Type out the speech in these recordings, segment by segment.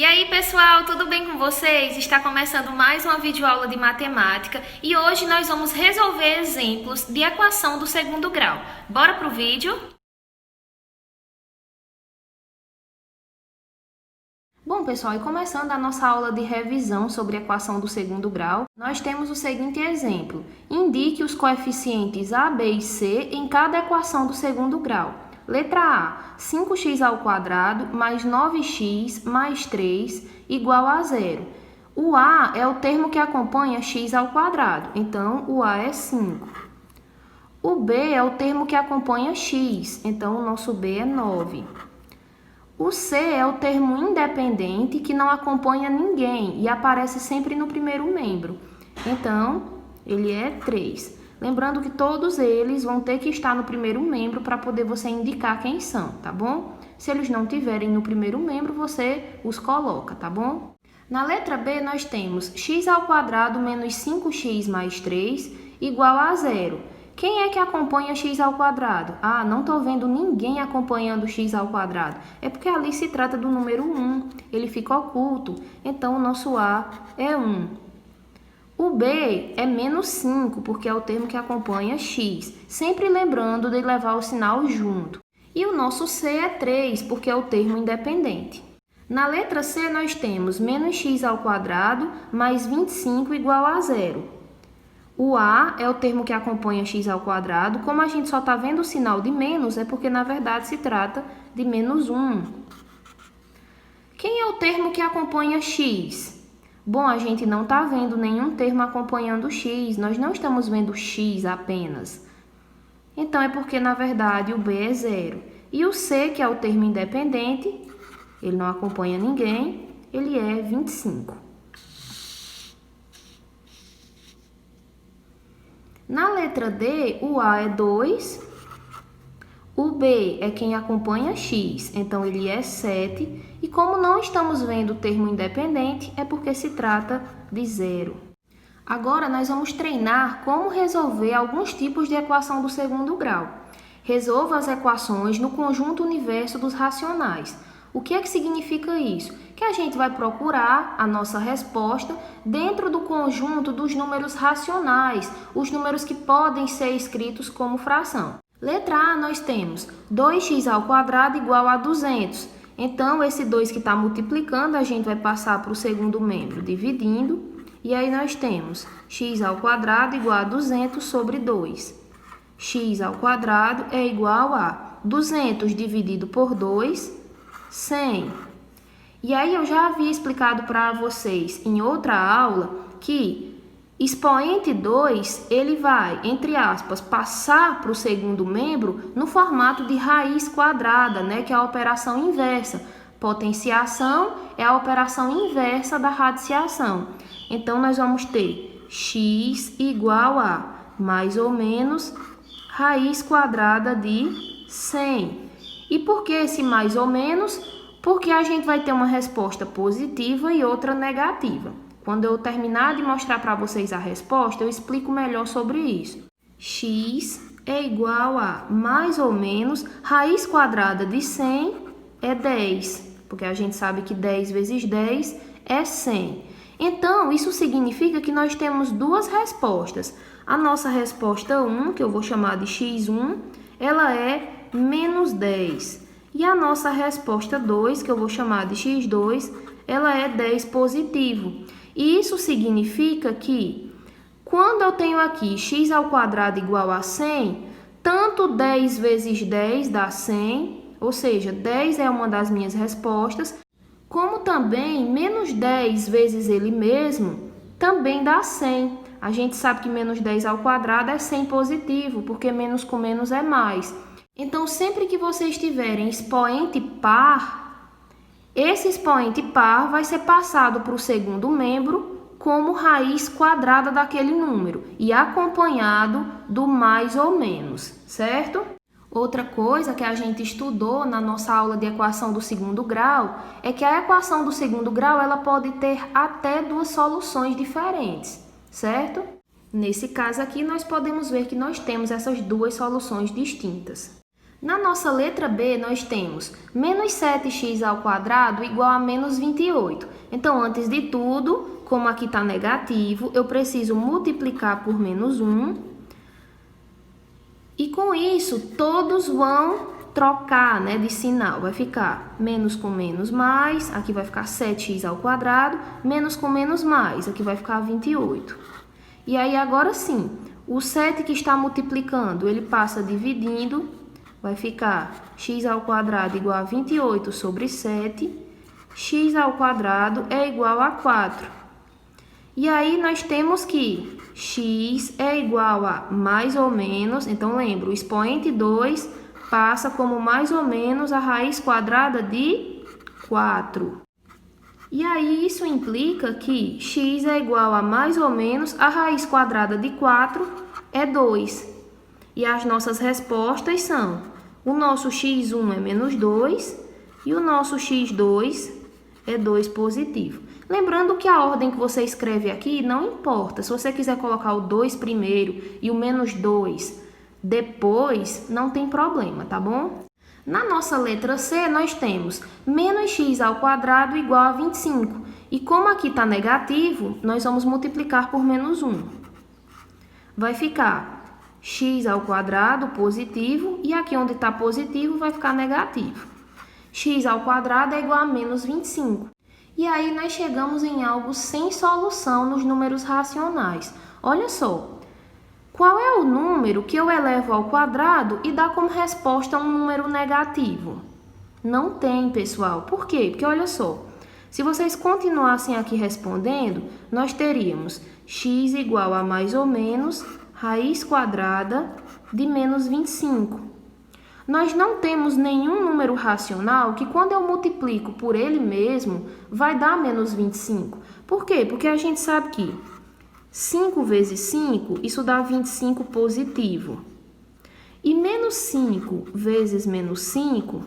E aí, pessoal, tudo bem com vocês? Está começando mais uma videoaula de matemática e hoje nós vamos resolver exemplos de equação do segundo grau. Bora pro vídeo? Bom, pessoal, e começando a nossa aula de revisão sobre equação do segundo grau, nós temos o seguinte exemplo. Indique os coeficientes a, b e c em cada equação do segundo grau. Letra A, 5x ao quadrado mais 9x mais 3 igual a zero. O A é o termo que acompanha x ao quadrado, então o A é 5. O B é o termo que acompanha x, então o nosso B é 9. O C é o termo independente que não acompanha ninguém e aparece sempre no primeiro membro, então ele é 3. Lembrando que todos eles vão ter que estar no primeiro membro para poder você indicar quem são, tá bom? Se eles não tiverem no primeiro membro, você os coloca, tá bom? Na letra B, nós temos x ao quadrado menos 5x mais 3 igual a zero. Quem é que acompanha x ao quadrado? Ah, não estou vendo ninguém acompanhando x ao quadrado. É porque ali se trata do número 1, ele fica oculto, então o nosso A é 1. O B é menos 5, porque é o termo que acompanha x, sempre lembrando de levar o sinal junto. E o nosso C é 3, porque é o termo independente. Na letra C, nós temos menos x ao quadrado mais 25 igual a zero. O A é o termo que acompanha x ao quadrado. Como a gente só está vendo o sinal de menos, é porque, na verdade, se trata de menos 1. Quem é o termo que acompanha x? Bom, a gente não está vendo nenhum termo acompanhando x, nós não estamos vendo x apenas. Então, é porque, na verdade, o B é zero. E o C, que é o termo independente, ele não acompanha ninguém, ele é 25. Na letra D, o A é 2, o B é quem acompanha x, então ele é 7. E como não estamos vendo o termo independente, é porque se trata de zero. Agora, nós vamos treinar como resolver alguns tipos de equação do segundo grau. Resolva as equações no conjunto universo dos racionais. O que é que significa isso? Que a gente vai procurar a nossa resposta dentro do conjunto dos números racionais, os números que podem ser escritos como fração. Letra A, nós temos 2x ao quadrado igual a 200. Então, esse 2 que está multiplicando, a gente vai passar para o segundo membro, dividindo. E aí nós temos x ao quadrado igual a 200 sobre 2. X ao quadrado é igual a 200 dividido por 2, 100. E aí eu já havia explicado para vocês em outra aula que expoente 2, ele vai, entre aspas, passar para o segundo membro no formato de raiz quadrada, né, que é a operação inversa. Potenciação é a operação inversa da radiciação. Então, nós vamos ter x igual a, mais ou menos, raiz quadrada de 100. E por que esse mais ou menos? Porque a gente vai ter uma resposta positiva e outra negativa. Quando eu terminar de mostrar para vocês a resposta, eu explico melhor sobre isso. X é igual a, mais ou menos, raiz quadrada de 100 é 10, porque a gente sabe que 10 vezes 10 é 100. Então, isso significa que nós temos duas respostas. A nossa resposta 1, que eu vou chamar de x1, ela é menos 10. E a nossa resposta 2, que eu vou chamar de x2, ela é 10 positivo. E isso significa que, quando eu tenho aqui x ao quadrado igual a 100, tanto 10 vezes 10 dá 100, ou seja, 10 é uma das minhas respostas, como também menos 10 vezes ele mesmo também dá 100. A gente sabe que menos 10 ao quadrado é 100 positivo, porque menos com menos é mais. Então, sempre que vocês tiverem expoente par, esse expoente par vai ser passado para o segundo membro como raiz quadrada daquele número e acompanhado do mais ou menos, certo? Outra coisa que a gente estudou na nossa aula de equação do segundo grau é que a equação do segundo grau ela pode ter até duas soluções diferentes, certo? Nesse caso aqui, nós podemos ver que nós temos essas duas soluções distintas. Na nossa letra B, nós temos menos 7x ao quadrado igual a menos 28. Então, antes de tudo, como aqui está negativo, eu preciso multiplicar por menos 1. E com isso, todos vão trocar, né, de sinal. Vai ficar menos com menos mais, aqui vai ficar 7x ao quadrado, menos com menos mais, aqui vai ficar 28. E aí, agora sim, o 7 que está multiplicando, ele passa dividindo, vai ficar x ao quadrado igual a 28 sobre 7, x ao quadrado é igual a 4. E aí, nós temos que x é igual a mais ou menos, então lembra, o expoente 2 passa como mais ou menos a raiz quadrada de 4. E aí, isso implica que x é igual a mais ou menos a raiz quadrada de 4 é 2. E as nossas respostas são, o nosso x1 é menos 2 e o nosso x2 é 2 positivo. Lembrando que a ordem que você escreve aqui não importa. Se você quiser colocar o 2 primeiro e o menos 2 depois, não tem problema, tá bom? Na nossa letra C, nós temos menos x ao quadrado igual a 25. E como aqui está negativo, nós vamos multiplicar por menos 1. Vai ficar x ao quadrado positivo e aqui onde está positivo vai ficar negativo. X ao quadrado é igual a menos 25. E aí nós chegamos em algo sem solução nos números racionais. Olha só, qual é o número que eu elevo ao quadrado e dá como resposta um número negativo? Não tem, pessoal. Por quê? Porque olha só, se vocês continuassem aqui respondendo, nós teríamos x igual a mais ou menos raiz quadrada de menos 25. Nós não temos nenhum número racional que quando eu multiplico por ele mesmo, vai dar menos 25. Por quê? Porque a gente sabe que 5 vezes 5, isso dá 25 positivo. E menos 5 vezes menos 5,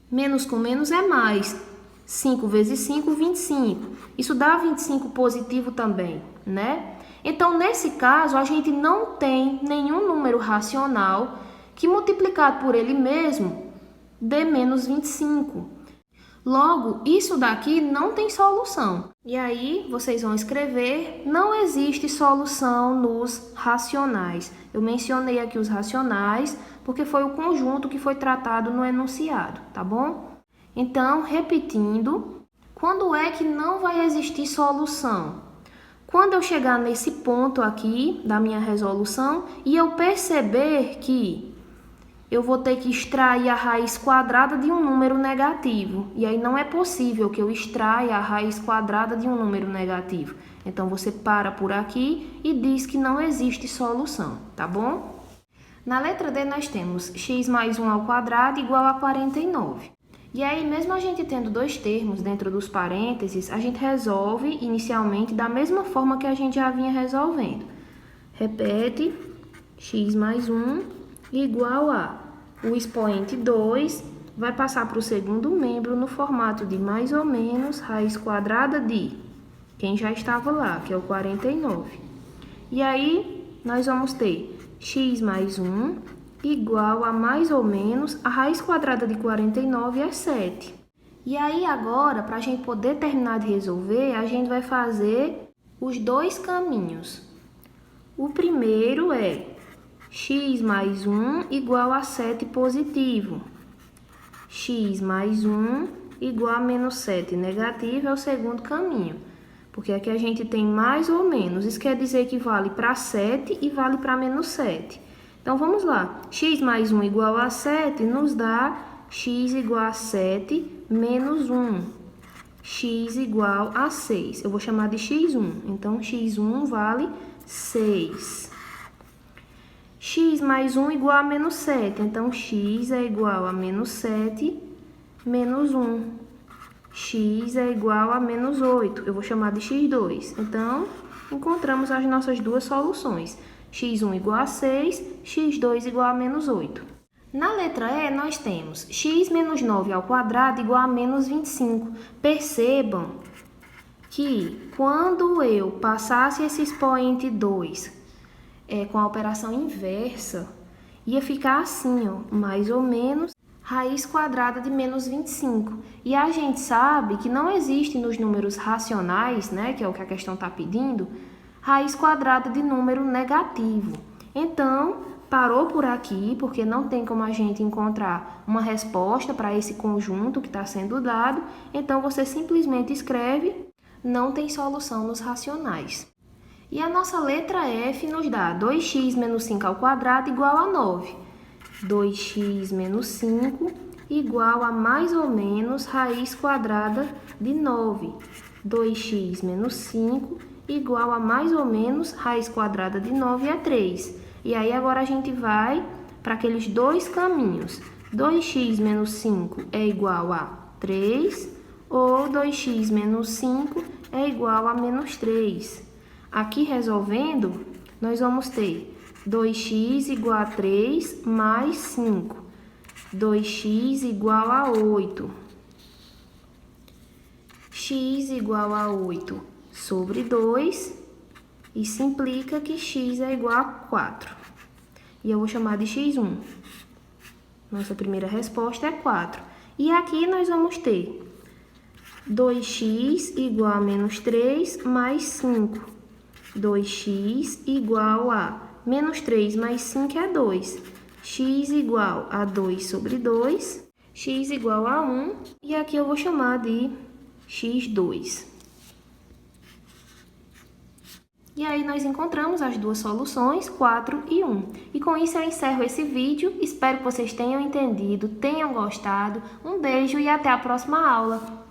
menos com menos é mais. 5 vezes 5, 25. Isso dá 25 positivo também, né? Então, nesse caso, a gente não tem nenhum número racional que multiplicado por ele mesmo dê menos 25. Logo, isso daqui não tem solução. E aí, vocês vão escrever, não existe solução nos racionais. Eu mencionei aqui os racionais porque foi o conjunto que foi tratado no enunciado, tá bom? Então, repetindo, quando é que não vai existir solução? Quando eu chegar nesse ponto aqui da minha resolução e eu perceber que eu vou ter que extrair a raiz quadrada de um número negativo. E aí não é possível que eu extraia a raiz quadrada de um número negativo. Então, você para por aqui e diz que não existe solução, tá bom? Na letra D, nós temos x mais 1 ao quadrado igual a 49. E aí, mesmo a gente tendo dois termos dentro dos parênteses, a gente resolve inicialmente da mesma forma que a gente já vinha resolvendo. Repete, x mais 1 igual a o expoente 2 vai passar para o segundo membro no formato de mais ou menos raiz quadrada de quem já estava lá, que é o 49. E aí, nós vamos ter x mais 1 igual a mais ou menos a raiz quadrada de 49 é 7. E aí agora, para a gente poder terminar de resolver, a gente vai fazer os dois caminhos. O primeiro é x mais 1 igual a 7 positivo. X mais 1 igual a menos 7 negativo é o segundo caminho. Porque aqui a gente tem mais ou menos. Isso quer dizer que vale para 7 e vale para menos 7. Então, vamos lá. X mais 1 igual a 7 nos dá x igual a 7 menos 1. X igual a 6. Eu vou chamar de x1. Então, x1 vale 6. X mais 1 igual a menos 7. Então, x é igual a menos 7 menos 1. X é igual a menos 8. Eu vou chamar de x2. Então, encontramos as nossas duas soluções. X1 igual a 6, x2 igual a menos 8. Na letra E, nós temos x menos 9 ao quadrado igual a menos 25. Percebam que quando eu passasse esse expoente 2 com a operação inversa, Ia ficar assim, ó, mais ou menos raiz quadrada de menos 25. E a gente sabe que não existe nos números racionais, né, que é o que a questão está pedindo, raiz quadrada de número negativo. Então, parou por aqui, porque não tem como a gente encontrar uma resposta para esse conjunto que está sendo dado. Então, você simplesmente escreve, não tem solução nos racionais. E a nossa letra F nos dá 2x menos 5 ao quadrado igual a 9. 2x menos 5 igual a mais ou menos raiz quadrada de 9. 2x menos 5 igual a mais ou menos raiz quadrada de 9 é 3. E aí agora a gente vai para aqueles dois caminhos. 2x menos 5 é igual a 3 ou 2x menos 5 é igual a menos 3. Aqui resolvendo, nós vamos ter 2x igual a 3 mais 5. 2x igual a 8. X igual a 8 sobre 2. E se implica que x é igual a 4. E eu vou chamar de x1. Nossa primeira resposta é 4. E aqui nós vamos ter 2x igual a menos 3 mais 5. 2x igual a menos 3 mais 5 é 2. X igual a 2 sobre 2. X igual a 1. E aqui eu vou chamar de x2. E aí nós encontramos as duas soluções, 4 e 1. E com isso eu encerro esse vídeo. Espero que vocês tenham entendido, tenham gostado. Um beijo e até a próxima aula.